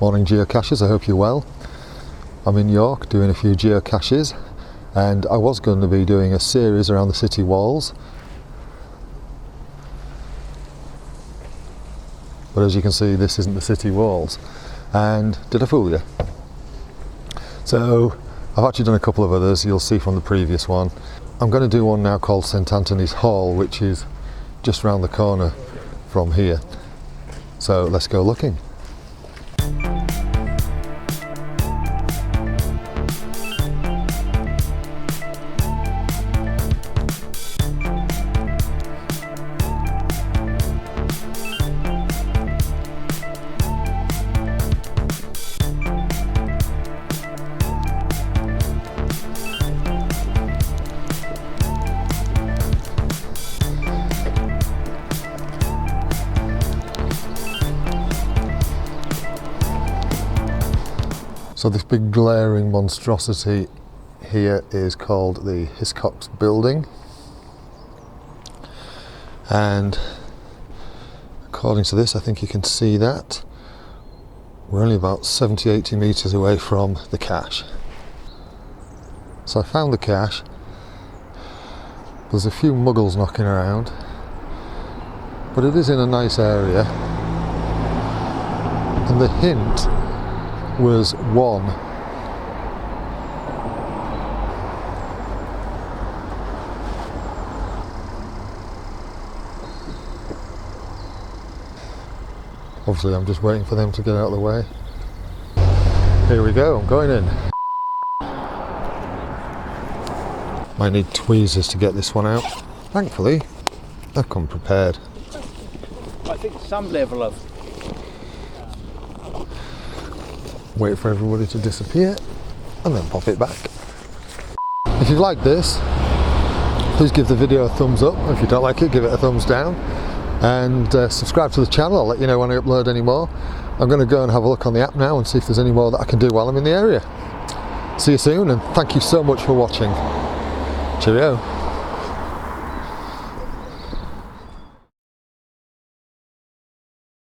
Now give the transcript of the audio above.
Morning geocachers, I hope you're well. I'm in York doing a few geocaches, and I was going to be doing a series around the city walls, but as you can see this isn't the city walls. And did I fool you? So I've actually done a couple of others, you'll see from the previous one. I'm going to do one now called St Anthony's Hall, which is just round the corner from here. So let's go looking. So this big glaring monstrosity here is called the Hiscox building, and according to this I think you can see that we're only about 70-80 metres away from the cache. So I found the cache. There's a few muggles knocking around, but it is in a nice area, and the hint was one. Obviously I'm just waiting for them to get out of the way. Here we go, I'm going in. Might need tweezers to get this one out. Thankfully I've come prepared. I think some level of wait for everybody to disappear and then pop it back. If you've liked this, please give the video a thumbs up. If you don't like it, give it a thumbs down, and subscribe to the channel. I'll let you know when I upload any more. I'm going to go and have a look on the app now and see if there's any more that I can do while I'm in the area. See you soon, and thank you so much for watching. Cheerio.